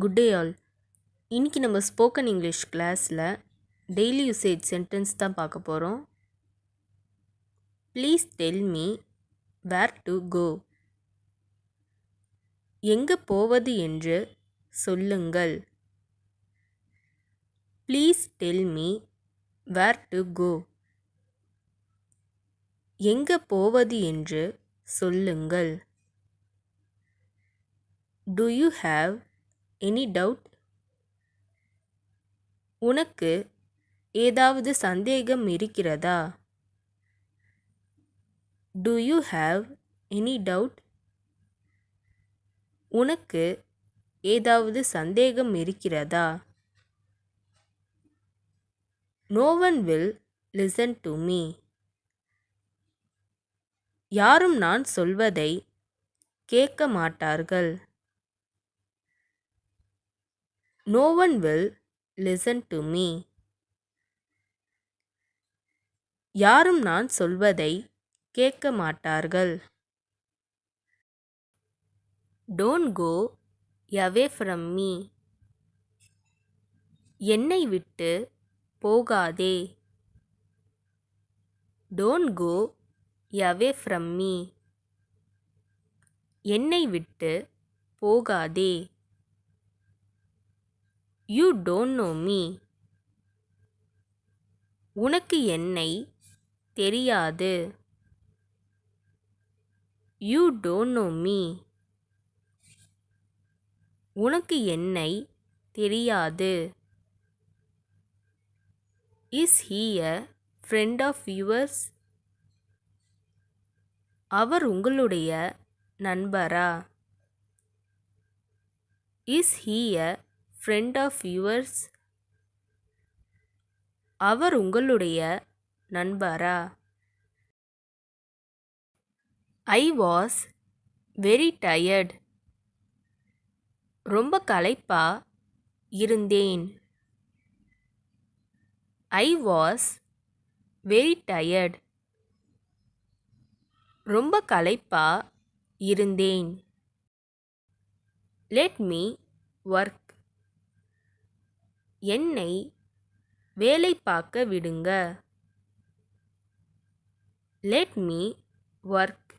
Good day all. இன்னைக்கு நம்ம spoken English கிளாஸில் டெய்லி யூசேஜ் சென்டென்ஸ் தான் பார்க்க போகிறோம். Please tell me where to go. எங்கே போவது என்று சொல்லுங்கள். Please tell me where to go. எங்கே போவது என்று சொல்லுங்கள். Do you have any doubt? உனக்கு ஏதாவது சந்தேகம் இருக்கிறதா? Do you have any doubt? உனக்கு ஏதாவது சந்தேகம் இருக்கிறதா? No one will listen to me. யாரும் நான் சொல்வதை கேட்க மாட்டார்கள். No one will listen to me. யாரும் நான் சொல்வதை கேட்க மாட்டார்கள். Don't go away from me. என்னை விட்டு போகாதே. Don't go away from me. என்னை விட்டு போகாதே. You don't know me. உனக்கு என்னை தெரியாது. You don't know me. உனக்கு என்னை தெரியாது. Is he a friend of yours? அவர் உங்களுடைய நண்பரா? Is he a friend of yours? அவர் உங்களுடைய நண்பரா? I was very tired. ரொம்ப களைப்பா இருந்தேன். I was very tired. ரொம்ப களைப்பா இருந்தேன். Let me work. என்னை வேலை பார்க்க விடுங்க. Let me work.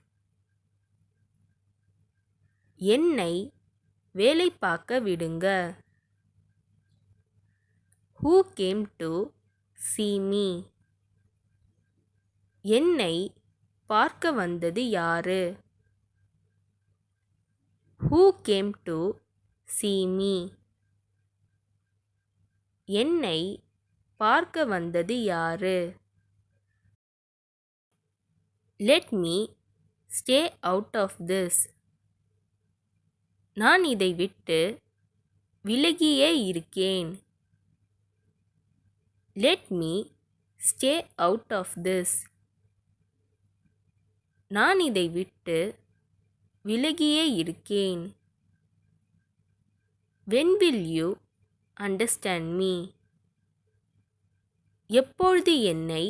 என்னை வேலை பார்க்க விடுங்க. Who came to see me? என்னை பார்க்க வந்தது யாரு? Who came to see me? என்னை பார்க்க வந்தது யாரு? Let me stay out of this. நான் இதை விட்டு விலகியே இருக்கேன். Let me stay out of this. நான் இதை விட்டு விலகியே இருக்கேன். When will you understand me? எப்பொழுது என்னை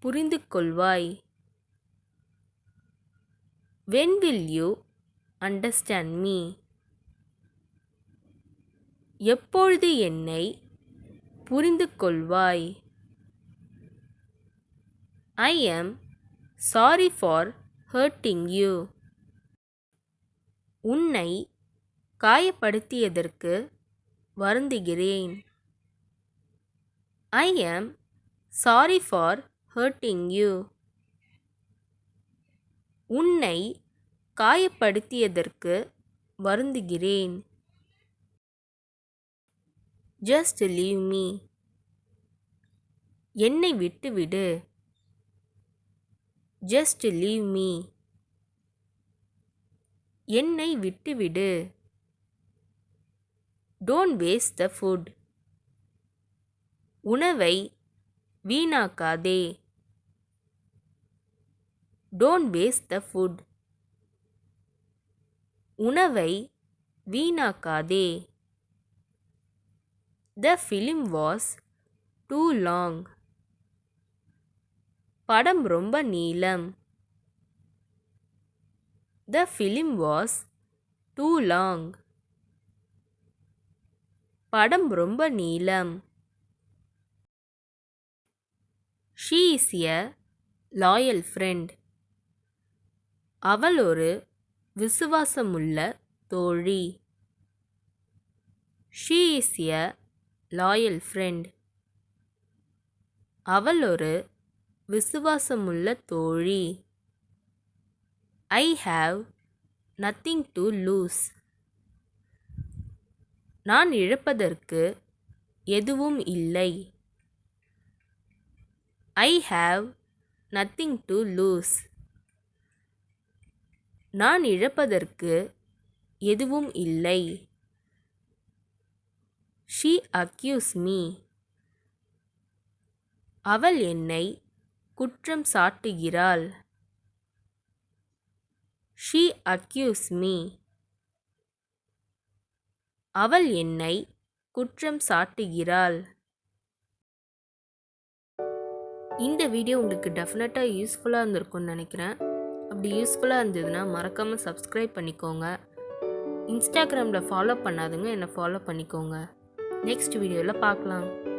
புரிந்து கொள்வாய்? When will you understand me? எப்பொழுது என்னை புரிந்து கொள்வாய்? I am sorry for hurting you. உன்னை காயப்படுத்தியதற்கு வருந்துகிறேன். I am sorry for hurting you. உன்னை காயப்படுத்தியதற்கு வருந்துகிறேன். Just leave me. என்னை விட்டுவிடு. Just leave me. என்னை விட்டுவிடு. Don't waste the food. உணவை வீணாக்காதே. Don't waste the food. உணவை வீணாக்காதே. The film was too long. படம் ரொம்ப நீளம். The film was too long. படம் ரொம்ப நீளம். She is a loyal friend. அவள் ஒரு விசுவாசமுள்ள தோழி. She is a loyal friend. அவள் ஒரு விசுவாசமுள்ள தோழி. I have nothing to lose. நான் இழப்பதற்கு எதுவும் இல்லை. I have nothing to lose. நான் இழப்பதற்கு எதுவும் இல்லை. She accused me. அவள் என்னை குற்றம் சாட்டுகிறாள். She accused me. அவள் என்னை குற்றம் சாட்டுகிறாள். இந்த வீடியோ உங்களுக்கு டெஃபினட்டாக யூஸ்ஃபுல்லாக இருந்திருக்கும்னு நினைக்கிறேன். அப்படி யூஸ்ஃபுல்லாக இருந்ததுன்னா மறக்காமல் சப்ஸ்கிரைப் பண்ணிக்கோங்க. இன்ஸ்டாகிராமில் ஃபாலோ பண்ணாதுங்க என்னை ஃபாலோ பண்ணிக்கோங்க. நெக்ஸ்ட் வீடியோவில் பார்க்கலாம்.